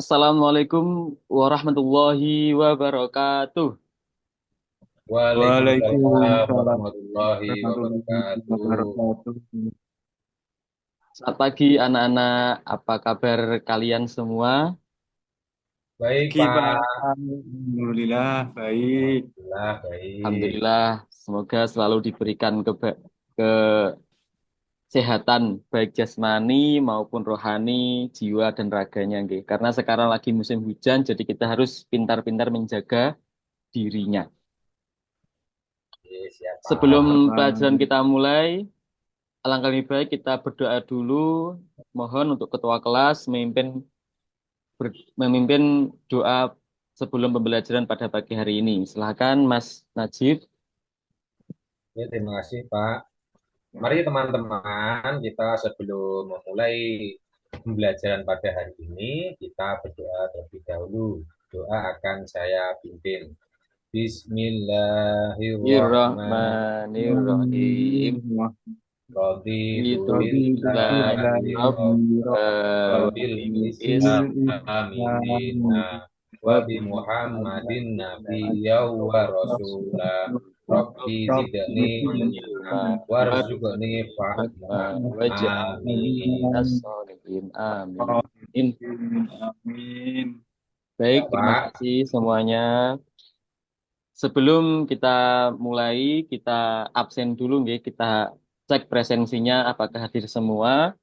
Assalamualaikum warahmatullahi wabarakatuh. Waalaikumsalam Waalaikumsalam warahmatullahi warahmatullahi wabarakatuh. wabarakatuh. Selamat pagi anak-anak, apa kabar kalian semua? Baik, Pagi Pak, Pak. Alhamdulillah baik. Alhamdulillah, baik. Alhamdulillah, semoga selalu diberikan kesehatan baik jasmani maupun rohani, jiwa dan raganya, nggih. Karena sekarang lagi musim hujan, jadi kita harus pintar-pintar menjaga dirinya. Oke, siap, Sebelum Pak. pelajaran Baik. kita mulai, alangkah lebih baik kita berdoa dulu. Mohon untuk ketua kelas memimpin doa sebelum pembelajaran pada pagi hari ini. Silakan Mas Najib. Ya, terima kasih, Pak. Mari teman-teman, kita sebelum memulai pembelajaran pada hari ini, kita berdoa terlebih dahulu. Doa akan saya pimpin. Bismillahirrahmanirrahim. Bismillahirrahmanirrahim. Raditu Raditu billahi billahi rabba Rabba bil bil islami Islami dina wa bi Muhammadin nabiyya wa rasula Rabbi zidni ilma warzuqni fahma waj'alni amin. minas sholihin. Amin. Amin. Baik, Ya, terima Pak. kasih semuanya. Sebelum kita mulai, kita absen dulu nggih. Kita cek presensinya apakah hadir semua.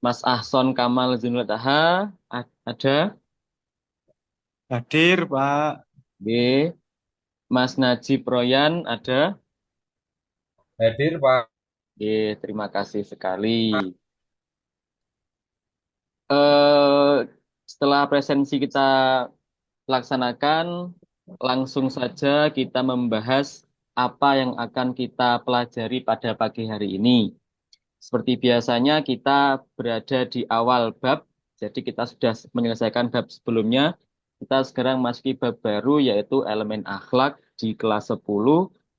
Mas Ahson Kamal Zunul Taha ada. Hadir Pak. B. Mas Najib Royan ada. Hadir, Pak. B. Terima kasih sekali. Eh, Setelah presensi kita laksanakan, langsung saja kita membahas apa yang akan kita pelajari pada pagi hari ini. Seperti biasanya kita berada di awal bab, jadi kita sudah menyelesaikan bab sebelumnya. Kita sekarang masuki bab baru yaitu elemen akhlak di kelas 10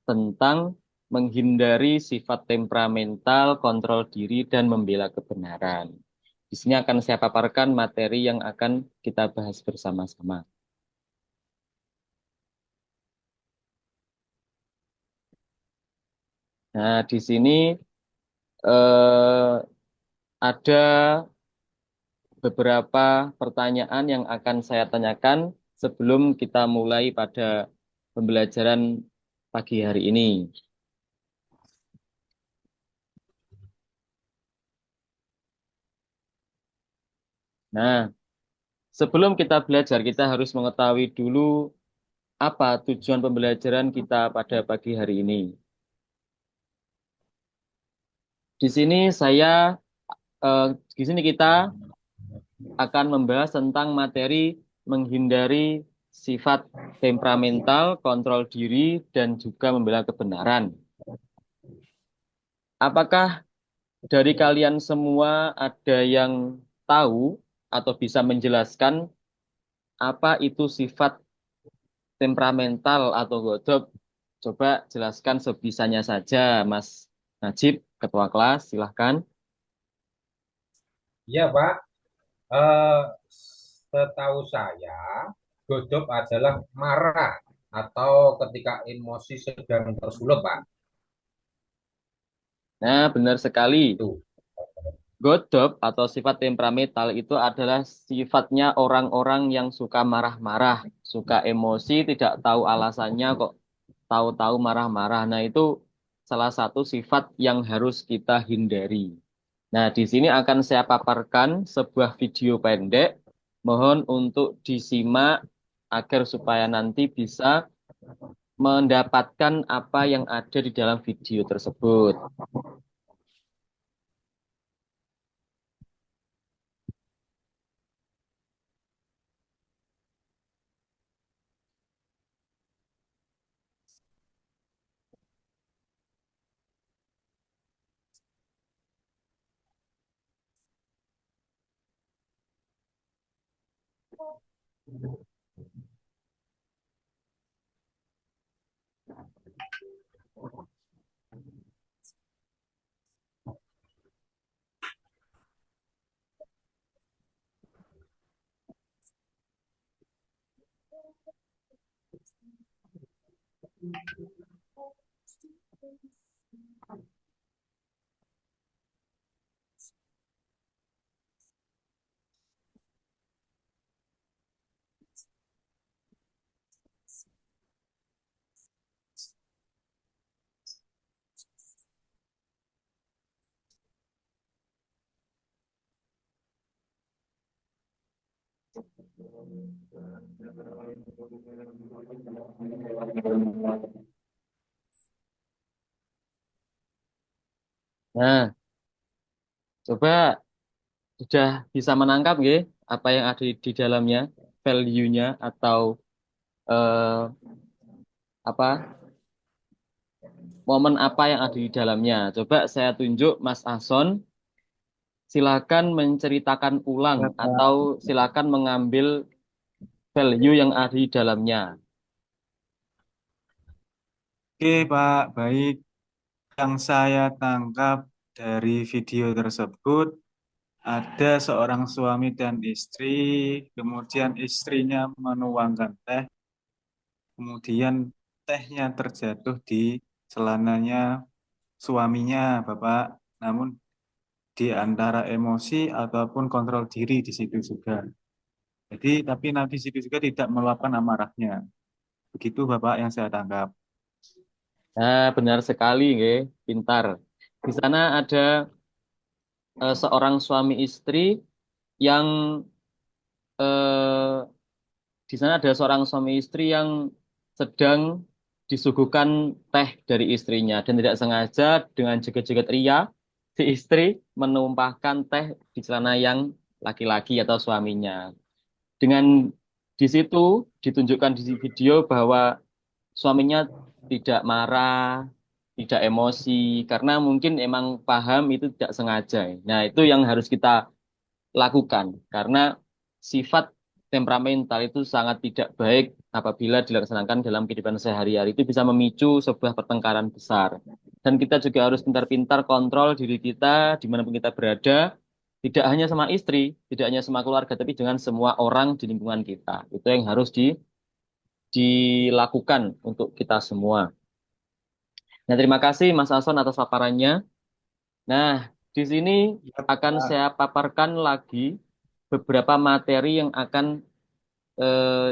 tentang menghindari sifat temperamental, kontrol diri, dan membela kebenaran. Di sini akan saya paparkan materi yang akan kita bahas bersama-sama. Nah, di sini eh, ada beberapa pertanyaan yang akan saya tanyakan sebelum kita mulai pada pembelajaran pagi hari ini. Nah, sebelum kita belajar, kita harus mengetahui dulu apa tujuan pembelajaran kita pada pagi hari ini. Di sini eh, di sini kita akan membahas tentang materi menghindari sifat temperamental, kontrol diri, dan juga membela kebenaran. Apakah dari kalian semua ada yang tahu atau bisa menjelaskan apa itu sifat temperamental atau godok? Coba jelaskan sebisanya saja, Mas Najib, Ketua kelas, silahkan. Ya, Pak. Eh, Setahu saya, godop adalah marah atau ketika emosi sedang tersulut, Pak. Nah, benar sekali. Itu. Godop atau sifat temperamental itu adalah sifatnya orang-orang yang suka marah-marah, suka emosi, tidak tahu alasannya kok tahu-tahu marah-marah. Nah, itu salah satu sifat yang harus kita hindari. Nah, di sini akan saya paparkan sebuah video pendek. Mohon untuk disimak agar supaya nanti bisa mendapatkan apa yang ada di dalam video tersebut. Nah, coba sudah bisa menangkap nggih apa yang ada di dalamnya, value-nya atau eh, apa momen apa yang ada di dalamnya. Coba saya tunjuk Mas Ahson, silakan menceritakan ulang Ya, atau Pak. silakan mengambil value yang ada di dalamnya. Oke, Pak. Baik. Yang saya tangkap dari video tersebut, ada seorang suami dan istri, kemudian istrinya menuangkan teh, kemudian tehnya terjatuh di celananya suaminya, Bapak. Namun di antara emosi ataupun kontrol diri di situ juga. Jadi, tapi Nabi situ juga tidak meluapkan amarahnya. Begitu Bapak yang saya tangkap. Nah, benar sekali, nggih, pintar. Di sana ada seorang suami istri yang eh, di sana ada seorang suami istri yang sedang disuguhkan teh dari istrinya dan tidak sengaja dengan jegat-jegat ria si istri menumpahkan teh di celana yang laki-laki atau suaminya. Dengan di situ ditunjukkan di video bahwa suaminya tidak marah, tidak emosi karena mungkin emang paham itu tidak sengaja. Nah, itu yang harus kita lakukan karena sifat temperamental itu sangat tidak baik apabila dilaksanakan dalam kehidupan sehari-hari. Itu bisa memicu sebuah pertengkaran besar. Dan kita juga harus pintar-pintar kontrol diri kita dimanapun kita berada, tidak hanya sama istri, tidak hanya sama keluarga, tapi dengan semua orang di lingkungan kita. Itu yang harus dilakukan untuk kita semua. Nah, terima kasih Mas Ason atas paparannya. Nah, di sini Ya, akan Pak. saya paparkan lagi beberapa materi yang akan eh,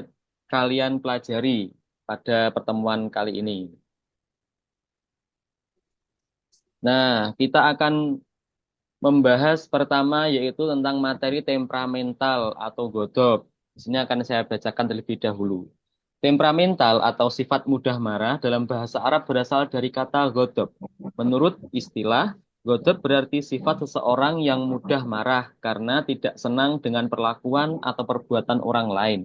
kalian pelajari pada pertemuan kali ini. Nah, kita akan membahas pertama yaitu tentang materi temperamental atau godop. Di sini akan saya bacakan terlebih dahulu. Temperamental atau sifat mudah marah dalam bahasa Arab berasal dari kata godop. Menurut istilah, godop berarti sifat seseorang yang mudah marah karena tidak senang dengan perlakuan atau perbuatan orang lain.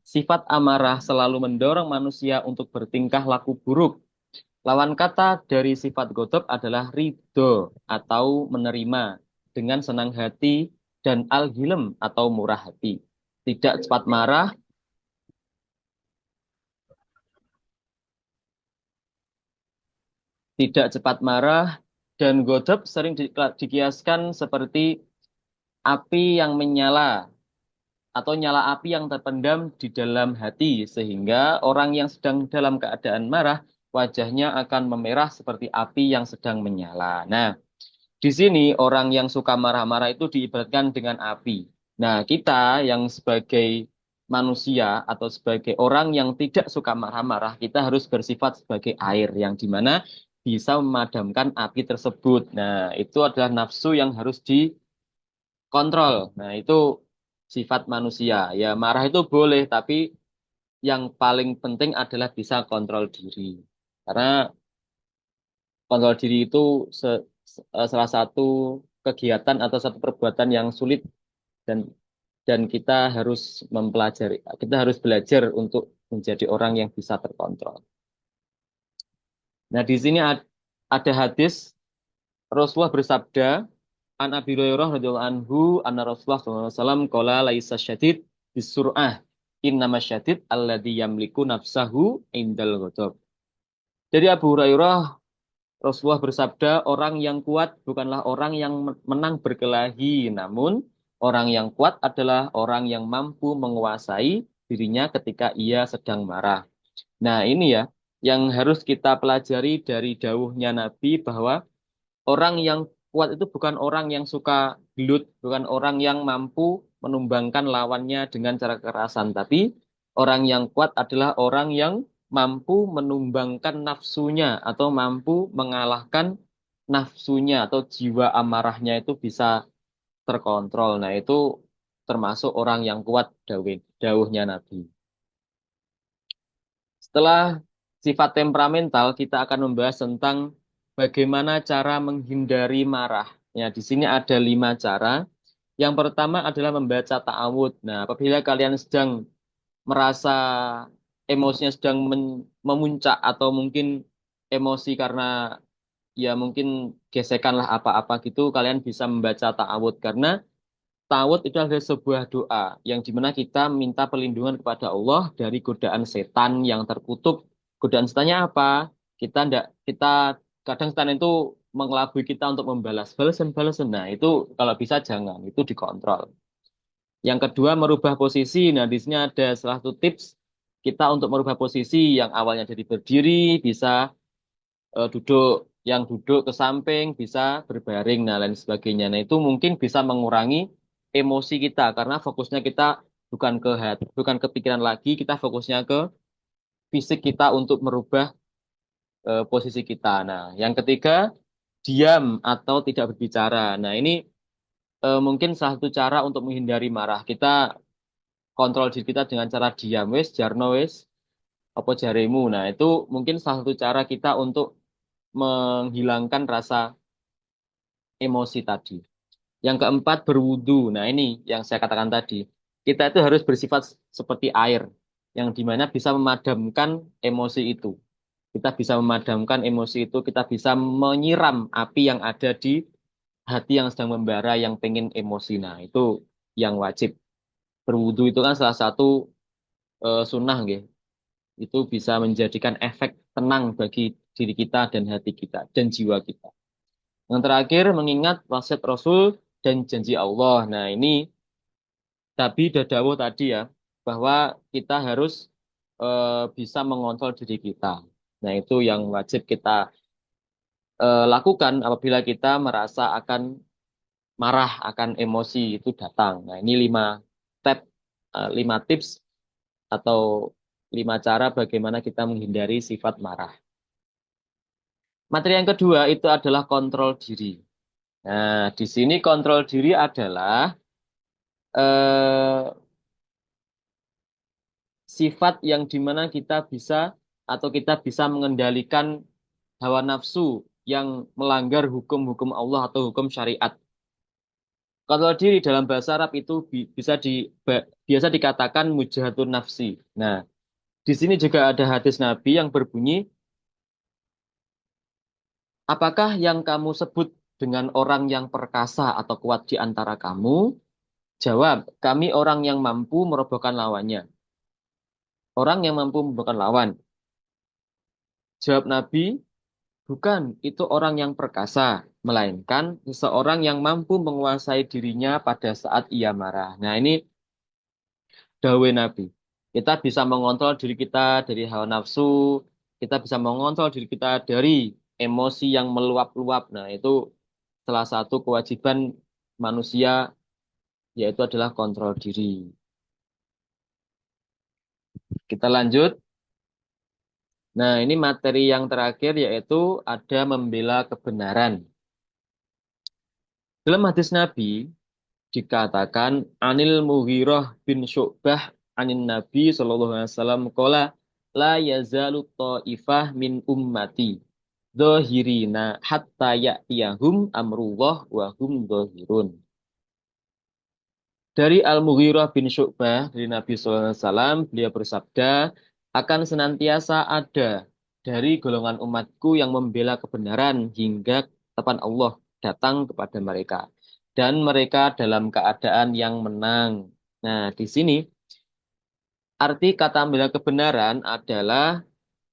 Sifat amarah selalu mendorong manusia untuk bertingkah laku buruk. Lawan kata dari sifat godop adalah ridho atau menerima dengan senang hati dan al-hilm atau murah hati. Tidak cepat marah, tidak cepat marah, dan godop sering dikiaskan seperti api yang menyala atau nyala api yang terpendam di dalam hati, sehingga orang yang sedang dalam keadaan marah, wajahnya akan memerah seperti api yang sedang menyala. Nah, di sini orang yang suka marah-marah itu diibaratkan dengan api. Nah, kita yang sebagai manusia atau sebagai orang yang tidak suka marah-marah, kita harus bersifat sebagai air yang dimana bisa memadamkan api tersebut. Nah, itu adalah nafsu yang harus dikontrol. Nah, itu sifat manusia. Ya, marah itu boleh, tapi yang paling penting adalah bisa kontrol diri. Karena kontrol diri itu salah satu kegiatan atau satu perbuatan yang sulit dan kita harus mempelajari, kita harus belajar untuk menjadi orang yang bisa terkontrol. Nah, di sini ada hadis Rasulullah bersabda, An Abi Hurairah radhiyallahu anhu, anna Rasulullah SAW qala laisa syadid bisur'ah, innama syadid alladzi yamliku nafsahu indal ghadab. Dari Abu Hurairah, Rasulullah bersabda, orang yang kuat bukanlah orang yang menang berkelahi, namun orang yang kuat adalah orang yang mampu menguasai dirinya ketika ia sedang marah. Nah, ini ya, yang harus kita pelajari dari dawuhnya Nabi bahwa orang yang kuat itu bukan orang yang suka gelut, bukan orang yang mampu menumbangkan lawannya dengan cara kekerasan, tapi orang yang kuat adalah orang yang mampu menumbangkan nafsunya atau mampu mengalahkan nafsunya atau jiwa amarahnya itu bisa terkontrol. Nah, itu termasuk orang yang kuat dawuhnya Nabi. Setelah sifat temperamental, kita akan membahas tentang bagaimana cara menghindari marah. Ya, di sini ada 5 cara. Yang pertama adalah membaca ta'awud. Nah, apabila kalian sedang merasa emosinya sedang memuncak atau mungkin emosi karena ya mungkin gesekanlah apa-apa gitu, kalian bisa membaca ta'awud karena ta'awud itu adalah sebuah doa yang dimana kita minta perlindungan kepada Allah dari godaan setan yang terkutuk. Godaan setannya apa? Kita kadang setan itu mengelabui kita untuk membalas balasan-balasan. Nah, itu kalau bisa jangan, itu dikontrol. Yang kedua, merubah posisi. Nah, di sini ada salah satu tips kita untuk merubah posisi yang awalnya jadi berdiri, bisa duduk, yang duduk ke samping, bisa berbaring, nah lain sebagainya. Nah, itu mungkin bisa mengurangi emosi kita karena fokusnya kita bukan ke hati, bukan ke pikiran lagi, kita fokusnya ke fisik kita untuk merubah posisi kita. Nah, yang ketiga, diam atau tidak berbicara. Nah, ini mungkin salah satu cara untuk menghindari marah. Kita kontrol diri kita dengan cara diam, wes, jarno wes, apa jaremu. Nah, itu mungkin salah satu cara kita untuk menghilangkan rasa emosi tadi. Yang keempat, berwudu. Nah, ini yang saya katakan tadi. Kita itu harus bersifat seperti air, yang dimana bisa memadamkan emosi itu. Kita bisa memadamkan emosi itu, kita bisa menyiram api yang ada di hati yang sedang membara, yang pengen emosi. Nah, itu yang wajib. Berwudu itu kan salah satu sunnah, nggih. Itu bisa menjadikan efek tenang bagi diri kita dan hati kita dan jiwa kita. Yang terakhir, mengingat wasiat Rasul dan janji Allah. Nah, ini Nabi Dadawo tadi ya, bahwa kita harus bisa mengontrol diri kita. Nah, itu yang wajib kita lakukan apabila kita merasa akan marah, akan emosi itu datang. Nah, ini 5 step, 5 tips atau 5 cara bagaimana kita menghindari sifat marah. Materi yang kedua itu adalah kontrol diri. Nah, di sini kontrol diri adalah eh, sifat yang dimana kita bisa atau kita bisa mengendalikan hawa nafsu yang melanggar hukum-hukum Allah atau hukum syariat. Kontrol diri dalam bahasa Arab itu biasa dikatakan mujahatun nafsi. Nah, di sini juga ada hadis Nabi yang berbunyi, apakah yang kamu sebut dengan orang yang perkasa atau kuat di antara kamu? Jawab, kami orang yang mampu merobohkan lawannya. Orang yang mampu merobohkan lawan. Jawab Nabi, bukan, itu orang yang perkasa, melainkan seseorang yang mampu menguasai dirinya pada saat ia marah. Nah, ini dawai Nabi. Kita bisa mengontrol diri kita dari hawa nafsu, kita bisa mengontrol diri kita dari emosi yang meluap-luap. Nah, itu salah satu kewajiban manusia, yaitu adalah kontrol diri. Kita lanjut. Nah, ini materi yang terakhir, yaitu ada membela kebenaran. Dalam hadis Nabi, dikatakan Anil Mughirah bin Syu'bah anin Nabi sallallahu alaihi wasallam qala la yazalu ta'ifah min ummati dzahirina hatta ya'tiyahum amrullah wa hum dzahirun. Dari Al-Mughirah bin Syu'bah dari Nabi sallallahu alaihi wasallam, beliau bersabda, akan senantiasa ada dari golongan umatku yang membela kebenaran hingga kapan Allah datang kepada mereka dan mereka dalam keadaan yang menang. Nah, di sini arti kata membela kebenaran adalah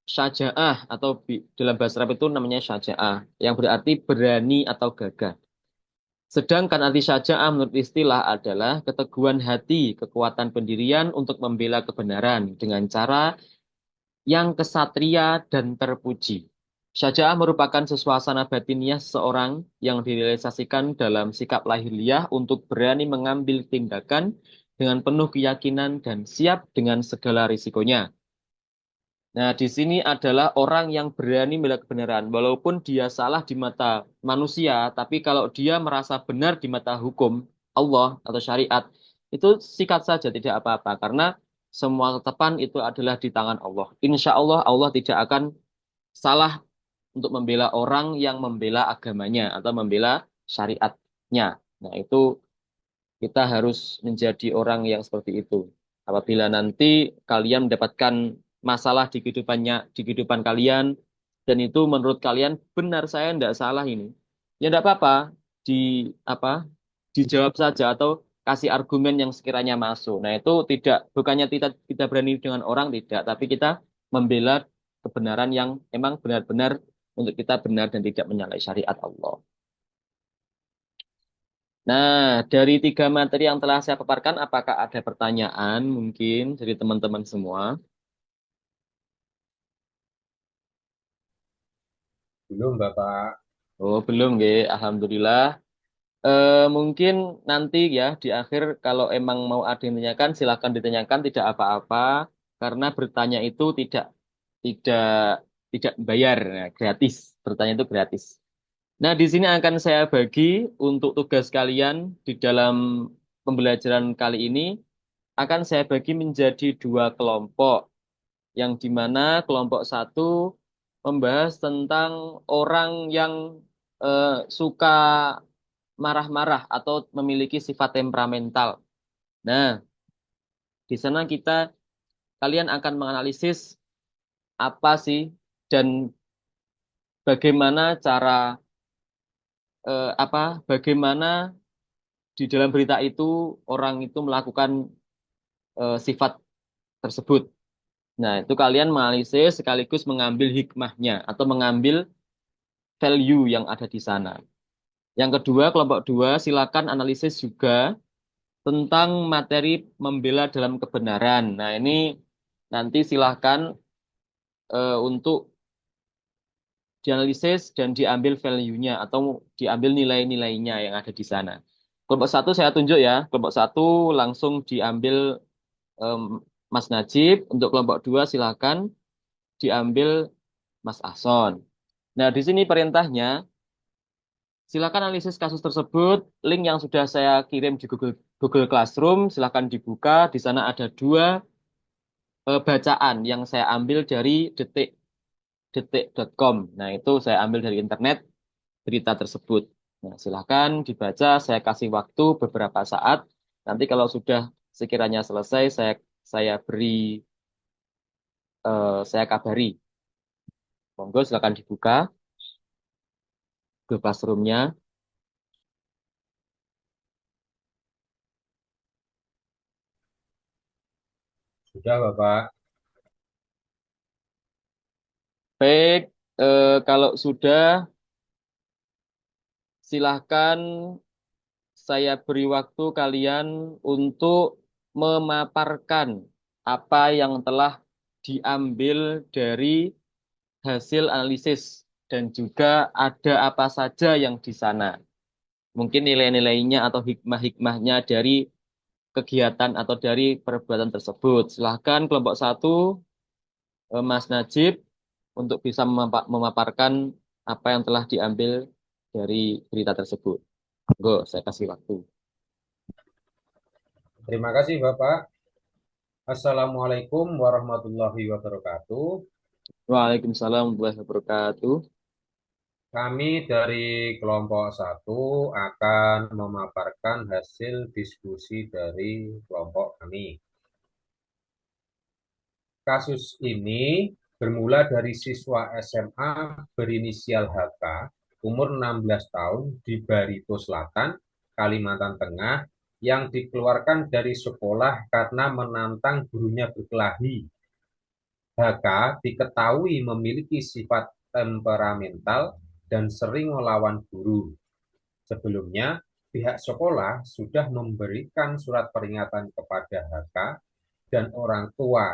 syaja'ah atau dalam bahasa Arab itu namanya syaja'ah yang berarti berani atau gagah. Sedangkan arti syaja'ah menurut istilah adalah keteguhan hati, kekuatan pendirian untuk membela kebenaran dengan cara yang kesatria dan terpuji. Syaja'ah merupakan suasana batiniah seseorang yang direalisasikan dalam sikap lahiriah untuk berani mengambil tindakan dengan penuh keyakinan dan siap dengan segala risikonya. Nah, di sini adalah orang yang berani membela kebenaran, walaupun dia salah di mata manusia, tapi kalau dia merasa benar di mata hukum Allah atau syariat, itu sikat saja tidak apa-apa, karena semua ketetapan itu adalah di tangan Allah. Insya Allah, Allah tidak akan salah untuk membela orang yang membela agamanya atau membela syariatnya. Nah, itu kita harus menjadi orang yang seperti itu. Apabila nanti kalian mendapatkan masalah di di kehidupan kalian, dan itu menurut kalian benar saya tidak salah ini, ya tidak apa-apa, di apa dijawab saja atau kasih argumen yang sekiranya masuk. Nah itu tidak bukannya kita kita berani dengan orang tidak, tapi kita membela kebenaran yang emang benar-benar untuk kita benar dan tidak menyalahi syariat Allah. Nah, dari tiga materi yang telah saya paparkan, apakah ada pertanyaan mungkin dari teman-teman semua? Belum, Bapak. Oh, belum, nggih. Alhamdulillah. Mungkin nanti ya di akhir kalau emang mau ada yang ditanyakan, silakan ditanyakan, tidak apa-apa. Karena bertanya itu tidak tidak bayar, nah, gratis. Bertanya itu gratis. Nah, di sini akan saya bagi untuk tugas kalian di dalam pembelajaran kali ini akan saya bagi menjadi dua kelompok, yang dimana kelompok satu membahas tentang orang yang eh, suka marah-marah atau memiliki sifat temperamental. Nah, di sana kalian akan menganalisis apa sih dan bagaimana bagaimana di dalam berita itu orang itu melakukan sifat tersebut. Nah, itu kalian menganalisis sekaligus mengambil hikmahnya atau mengambil value yang ada di sana. Yang kedua, kelompok dua, silakan analisis juga tentang materi membela dalam kebenaran. Nah, ini nanti silakan untuk dianalisis dan diambil value-nya atau diambil nilai-nilainya yang ada di sana. Kelompok satu saya tunjuk ya. Kelompok satu langsung diambil em, Mas Najib. Untuk kelompok dua silakan diambil Mas Ahson. Nah, di sini perintahnya, silakan analisis kasus tersebut. Link yang sudah saya kirim di Google Classroom, silakan dibuka. Di sana ada dua bacaan yang saya ambil dari detik.com. Nah, itu saya ambil dari internet berita tersebut. Nah, silakan dibaca. Saya kasih waktu beberapa saat. Nanti kalau sudah sekiranya selesai, saya beri, saya kabari. Monggo silakan dibuka Google Classroom-nya. Sudah, Bapak. Baik, kalau sudah, silahkan saya beri waktu kalian untuk memaparkan apa yang telah diambil dari hasil analisis dan juga ada apa saja yang di sana. Mungkin nilai-nilainya atau hikmah-hikmahnya dari kegiatan atau dari perbuatan tersebut. Silahkan kelompok satu, Mas Najib, untuk bisa memaparkan apa yang telah diambil dari berita tersebut. Go, saya kasih waktu. Terima kasih, Bapak. Assalamualaikum warahmatullahi wabarakatuh. Waalaikumsalam warahmatullahi wabarakatuh. Kami dari kelompok satu akan memaparkan hasil diskusi dari kelompok kami. Kasus ini bermula dari siswa SMA berinisial HK, umur 16 tahun di Barito Selatan, Kalimantan Tengah, yang dikeluarkan dari sekolah karena menantang gurunya berkelahi. HK diketahui memiliki sifat temperamental dan sering melawan guru. Sebelumnya, pihak sekolah sudah memberikan surat peringatan kepada HK dan orang tua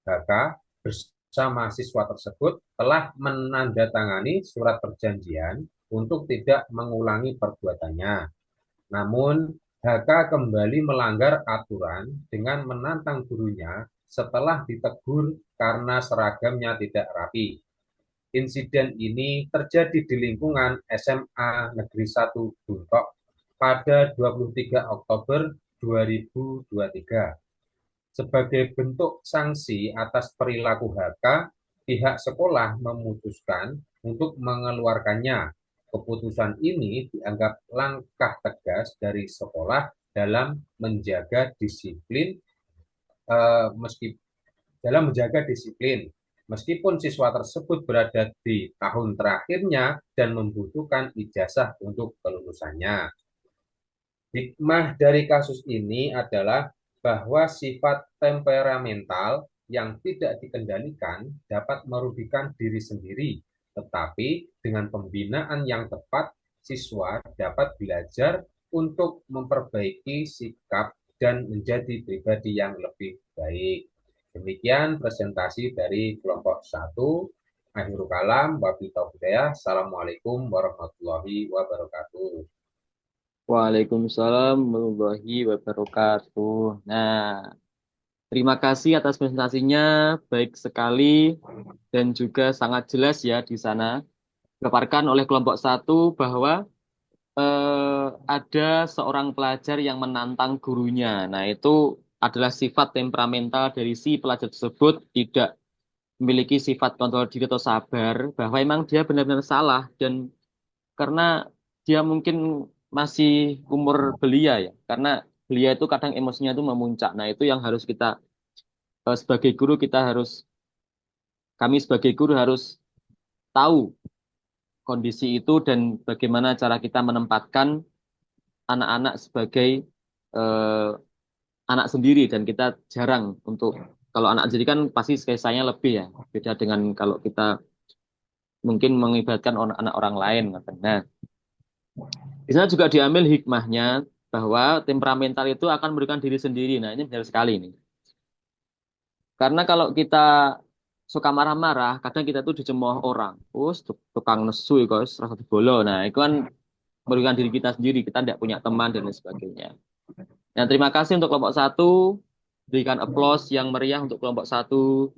HK sama siswa tersebut telah menandatangani surat perjanjian untuk tidak mengulangi perbuatannya. Namun, HK kembali melanggar aturan dengan menantang gurunya setelah ditegur karena seragamnya tidak rapi. Insiden ini terjadi di lingkungan SMA Negeri 1 Buntok pada 23 Oktober 2023. Sebagai bentuk sanksi atas perilaku HK, pihak sekolah memutuskan untuk mengeluarkannya. Keputusan ini dianggap langkah tegas dari sekolah dalam menjaga disiplin meski dalam menjaga disiplin meskipun siswa tersebut berada di tahun terakhirnya dan membutuhkan ijazah untuk kelulusannya. Hikmah dari kasus ini adalah bahwa sifat temperamental yang tidak dikendalikan dapat merugikan diri sendiri, tetapi dengan pembinaan yang tepat, siswa dapat belajar untuk memperbaiki sikap dan menjadi pribadi yang lebih baik. Demikian presentasi dari kelompok 1. Akhirul kalam, wabillahi taufiq. Assalamualaikum warahmatullahi wabarakatuh. Waalaikumsalam warahmatullahi wabarakatuh. Nah, terima kasih atas presentasinya, baik sekali dan juga sangat jelas ya di sana. Dipaparkan oleh kelompok 1 bahwa ada seorang pelajar yang menantang gurunya. Nah, itu adalah sifat temperamental dari si pelajar tersebut, tidak memiliki sifat kontrol diri atau sabar, bahwa emang dia benar-benar salah dan karena dia mungkin masih umur belia ya, karena belia itu kadang emosinya itu memuncak. Nah, itu yang harus kita sebagai guru kita harus kami sebagai guru harus tahu kondisi itu dan bagaimana cara kita menempatkan anak-anak sebagai eh, anak sendiri dan kita jarang untuk kalau anak sendiri kan pasti sayangnya lebih ya, beda dengan kalau kita mungkin mengibaratkan anak orang lain. Nah, di sana juga diambil hikmahnya bahwa temperamental itu akan memberikan diri sendiri. Nah, ini benar sekali nih. Karena kalau kita suka marah-marah, kadang kita tuh dicemooh orang. Tukang nesu itu, rasa bolo. Nah, itu kan merugikan diri kita sendiri. Kita tidak punya teman dan lain sebagainya. Nah, terima kasih untuk kelompok 1. Berikan aplaus yang meriah untuk kelompok 1.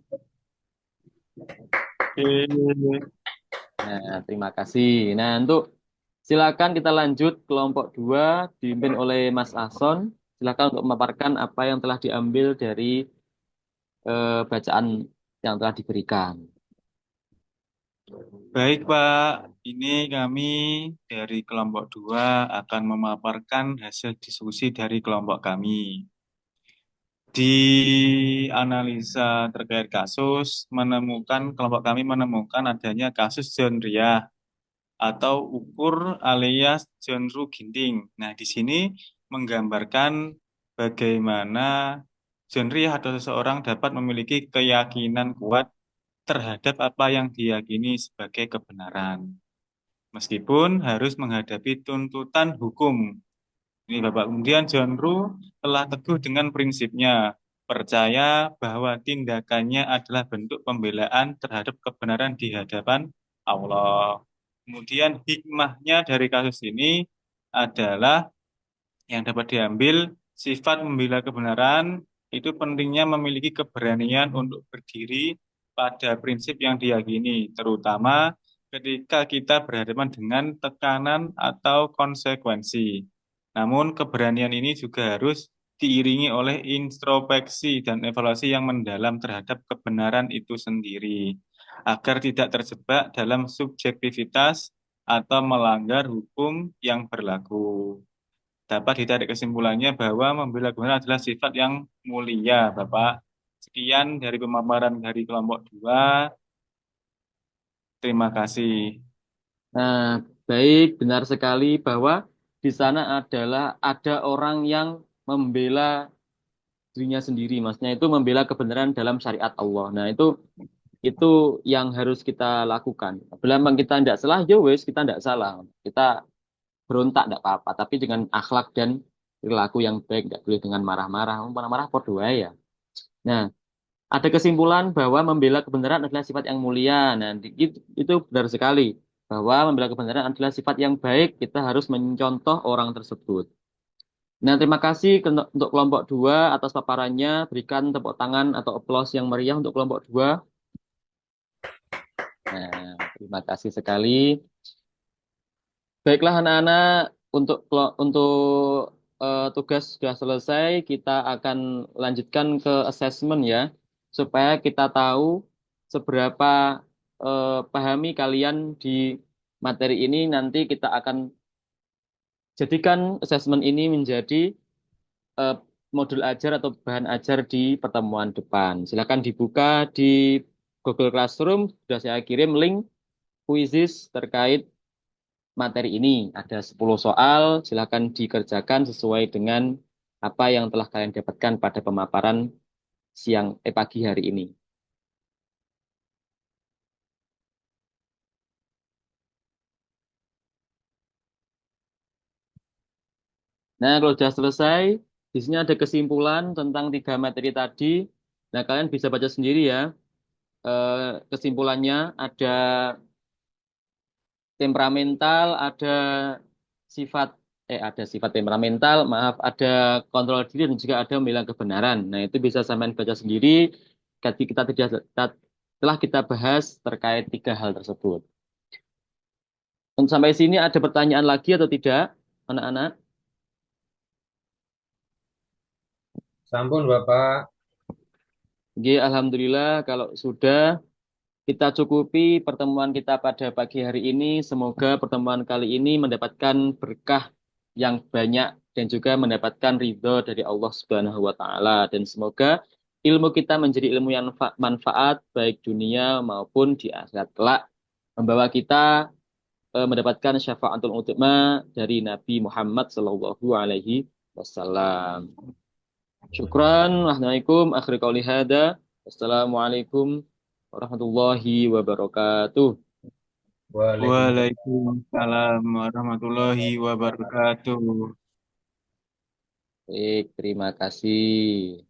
Oke. Nah, terima kasih. Nah, untuk silakan kita lanjut kelompok 2 dipimpin oleh Mas Ahson. Silakan untuk memaparkan apa yang telah diambil dari bacaan yang telah diberikan. Baik, Pak. Ini kami dari kelompok 2 akan memaparkan hasil diskusi dari kelompok kami. Di analisa terkait kasus, kelompok kami menemukan adanya kasus John Ria atau ukur alias John Ru Ginting. Nah, di sini menggambarkan bagaimana John Ria atau seseorang dapat memiliki keyakinan kuat terhadap apa yang diyakini sebagai kebenaran, meskipun harus menghadapi tuntutan hukum. Ini Bapak. Kemudian John Ru telah teguh dengan prinsipnya, percaya bahwa tindakannya adalah bentuk pembelaan terhadap kebenaran di hadapan Allah. Kemudian hikmahnya dari kasus ini adalah yang dapat diambil sifat membela kebenaran itu pentingnya memiliki keberanian untuk berdiri pada prinsip yang diyakini, terutama ketika kita berhadapan dengan tekanan atau konsekuensi. Namun keberanian ini juga harus diiringi oleh introspeksi dan evaluasi yang mendalam terhadap kebenaran itu sendiri, agar tidak terjebak dalam subjektivitas atau melanggar hukum yang berlaku. Dapat ditarik kesimpulannya bahwa membela kebenaran adalah sifat yang mulia, Bapak. Sekian dari pemaparan dari kelompok 2. Terima kasih. Nah, baik, benar sekali bahwa di sana adalah ada orang yang membela dirinya sendiri, maksudnya itu membela kebenaran dalam syariat Allah. Nah, itu yang harus kita lakukan. Bila memang kita tidak salah, ya wes kita tidak salah. Kita berontak tidak apa-apa, tapi dengan akhlak dan perilaku yang baik, tidak boleh dengan marah-marah. Marah-marah podo wae ya. Nah, ada kesimpulan bahwa membela kebenaran adalah sifat yang mulia. Nah, itu benar sekali bahwa membela kebenaran adalah sifat yang baik. Kita harus mencontoh orang tersebut. Nah, terima kasih untuk kelompok 2 atas paparannya. Berikan tepuk tangan atau aplaus yang meriah untuk kelompok 2. Nah, terima kasih sekali. Baiklah anak-anak, untuk tugas sudah selesai, kita akan lanjutkan ke assessment ya, supaya kita tahu seberapa pahami kalian di materi ini. Nanti kita akan jadikan assessment ini menjadi eh, modul ajar atau bahan ajar di pertemuan depan. Silakan dibuka di Google Classroom, sudah saya kirim link quizzes terkait materi ini. Ada 10 soal, silakan dikerjakan sesuai dengan apa yang telah kalian dapatkan pada pemaparan pagi hari ini. Nah, kalau sudah selesai, di sini ada kesimpulan tentang 3 materi tadi. Nah, kalian bisa baca sendiri ya. Eh, Kesimpulannya ada temperamental, sifat ada sifat temperamental, maaf, ada kontrol diri dan juga ada membela kebenaran. Nah, itu bisa sampean baca sendiri. Telah kita bahas terkait 3 hal tersebut. Untuk sampai sini ada pertanyaan lagi atau tidak, anak-anak? Sampun Bapak. Oke, alhamdulillah kalau sudah kita cukupi pertemuan kita pada pagi hari ini. Semoga pertemuan kali ini mendapatkan berkah yang banyak dan juga mendapatkan ridho dari Allah Subhanahu wa taala, dan semoga ilmu kita menjadi ilmu yang manfaat baik dunia maupun di akhirat kelak, membawa kita mendapatkan syafaatul utsma dari Nabi Muhammad sallallahu alaihi wasallam. Syukran, wassalamualaikum, akhir qauli hada. Wassalamualaikum warahmatullahi wabarakatuh. Waalaikumsalam. Waalaikumsalam warahmatullahi wabarakatuh. Baik, terima kasih.